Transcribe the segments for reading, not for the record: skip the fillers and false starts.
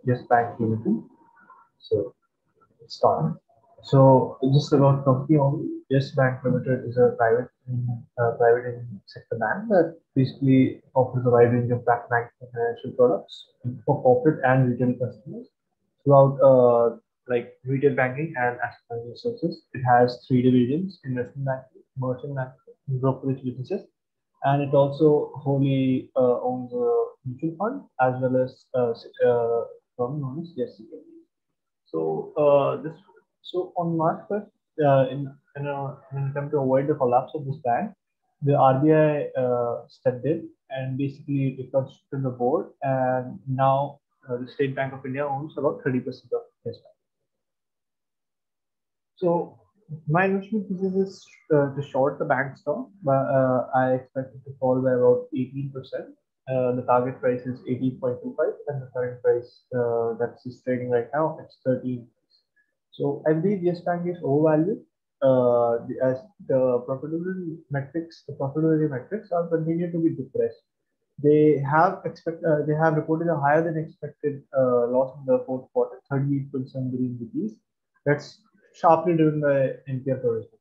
Yes Bank Limited. So let's start. So just about company only. Yes Bank Limited is a private in sector bank that basically offers a wide range of banking and financial products for corporate and retail customers throughout like retail banking and asset management services. It has three divisions: investment banking, merchant banking, and brokerage businesses, and it also wholly owns a mutual fund as well as firm known as Yes Securities. So on March 1st, in an attempt to avoid the collapse of this bank, the RBI stepped in and basically reconstructed the board, and now the State Bank of India owns about 30% of this bank. So my investment thesis is to short the bank stock, but I expect it to fall by about 18%. The target price is 18.25, and the current price that's trading right now it's 13. So I believe Yes Bank is overvalued as the profitability metrics are continue to be depressed. They have reported a higher than expected loss in the fourth quarter, 38% billion rupees. That's sharply driven by NPL provisioning.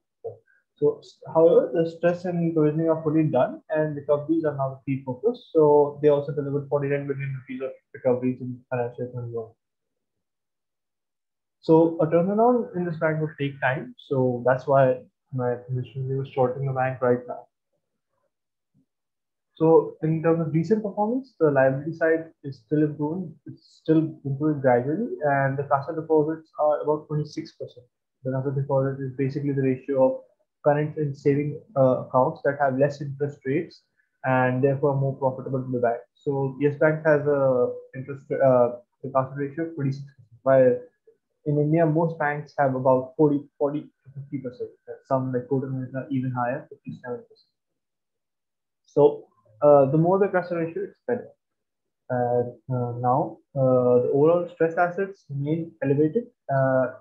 So, however, the stress and provisioning are fully done, and recoveries are now the key focus. So, they also delivered 49 billion rupees of recoveries in financial 21. So, a turnaround in this bank would take time. So, that's why my position is shorting the bank right now. So in terms of recent performance, the liability side is still improving. It's still improving gradually, and the CASA deposits are about 26%. The CASA deposit is basically the ratio of current and saving accounts that have less interest rates and therefore more profitable to the bank. So Yes Bank has a the CASA ratio of 26%, while in India most banks have about 40 to 50%. Some like Kotak Mahindra even higher, 57%. So the more the CASA ratio, it's better. Now, the overall stress assets remain elevated.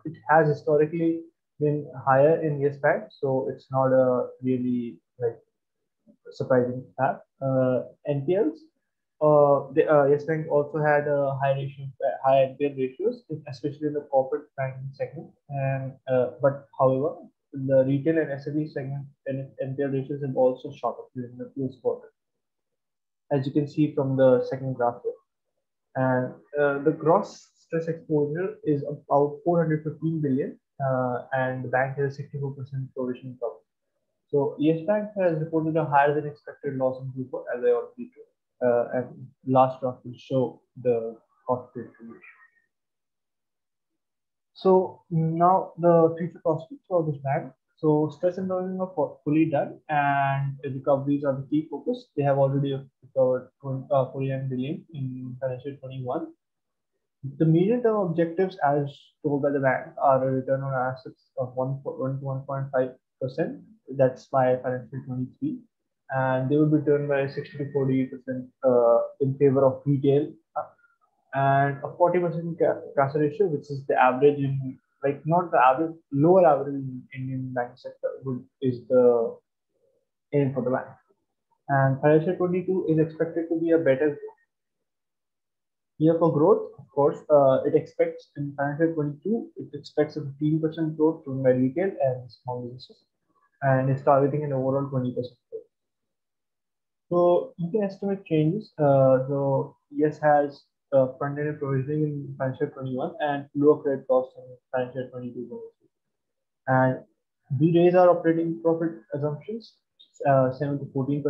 It has historically been higher in Yes Bank, so it's not a really like surprising fact. NPLs, Yes Bank also had a high NPL ratios, especially in the corporate banking segment. And but however, the retail and SME segment and NPL ratios have also shot up during the previous quarter, as you can see from the second graph here. And the gross stress exposure is about 415 billion, and the bank has a 64% provision cover. So Yes Bank has reported a higher than expected loss in Q4, as I already told. And last graph will show the cost to income ratio. So now the future prospects for this bank. So stress and learning are fully done, and the recoveries are the key focus. They have already recovered 49 billion in financial 21. The medium-term objectives, as told by the bank, are a return on assets of 1 to 1.5%. That's by financial 23, and they will be returned by 60 to 40% in favor of retail, and a 40% CASA ratio, which is the average in like not the average, lower average in Indian banking sector, is the aim for the bank. And financial 22 is expected to be a better year for growth. Of course, it expects in financial 22, it expects a 15% growth driven by retail and small businesses, and it's targeting an overall 20% growth. So you can estimate changes. So Yes has front-ended provisioning in financial 21 and lower credit costs in financial 22. And we raise our operating profit assumptions 7 to 14%,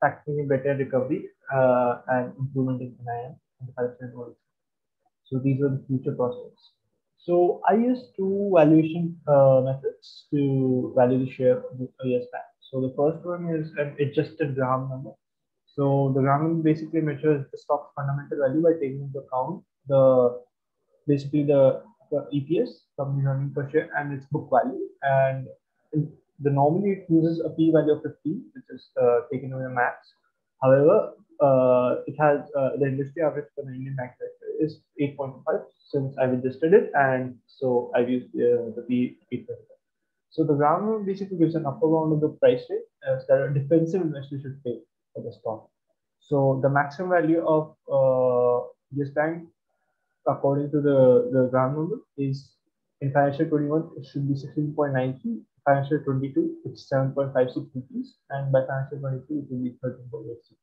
factoring in better recovery and improvement in NIM and the financial 22. So these are the future prospects. So I use two valuation methods to value the share of the Yes Bank. So the first one is an adjusted Graham number. So the Graham basically measures the stock's fundamental value by taking into account the EPS, company earnings per share, and its book value. And normally it uses a p value of 15, which is taken away the max. However, it has the industry average for the Indian bank sector is 8.5 since I've adjusted it, and so I've used the p 8.5. So the Graham basically gives an upper bound of the price rate that a defensive investor should pay for the stock. So the maximum value of Yes Bank according to the ground number, is in financial 21 it should be 16.93, financial 22 it's 7.56 rupees, and by financial 23 it will be 13.86 rupees.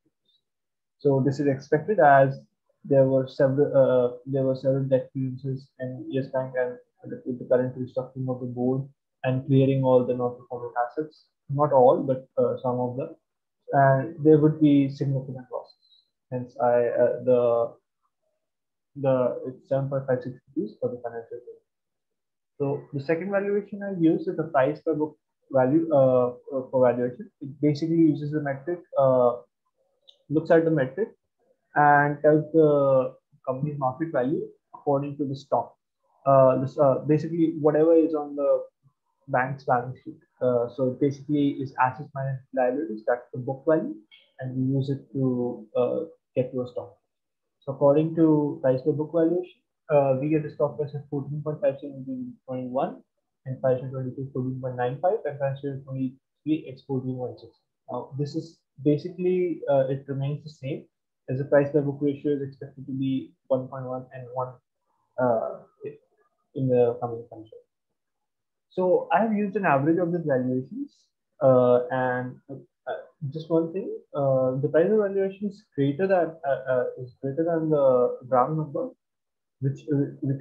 So this is expected as there were several debt clearances and Yes Bank, and with the current restructuring of the board and clearing all the non-performing assets, not all but some of them, and there would be significant losses. Hence, it's 7.56 rupees for the financial year. So the second valuation I use is the price per book value for valuation. It basically uses the metric, looks at the metric and tells the company's market value according to the stock. Basically whatever is on the bank's balance sheet. So basically is assets minus liabilities, that's the book value, and we use it to get to a stock. So according to price per book valuation, we get the stock price at 14.57 in 21, and financial 22 14.95, and financial 23 it's 14.6. Now this is basically it remains the same as the price per book ratio is expected to be 1.1 and 1 in the coming financial. So I have used an average of these valuations, and just one thing: the price of valuation is greater than the ground number, which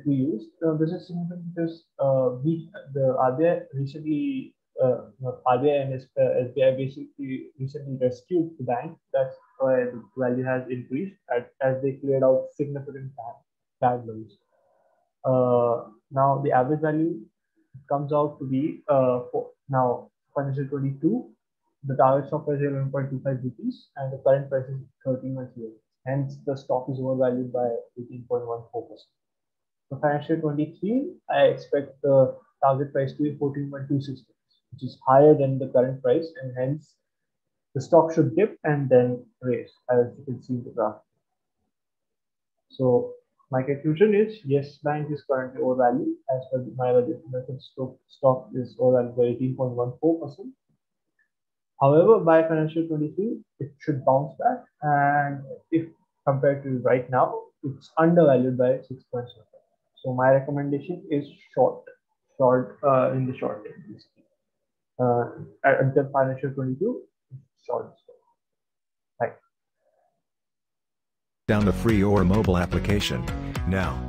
we use. This is significant because the RBI recently, RBI and SBI basically recently rescued the bank. That's why the value has increased as they cleared out significant bad loans. Now the average value comes out to be for now financial 22. The target stock price is 11.25 rupees and the current price is 13.0. Hence, the stock is overvalued by 18.14%. For financial 23, I expect the target price to be 14.26, which is higher than the current price, and hence the stock should dip and then raise, as you can see in the graph. So my conclusion is Yes Bank is currently overvalued. As per my method, stock is overvalued by 18.14%. However, by financial 23, it should bounce back, and if compared to right now, it's undervalued by 6%. So my recommendation is short in the short term, basically. Until financial 22, short. Right. Down the free or mobile application now.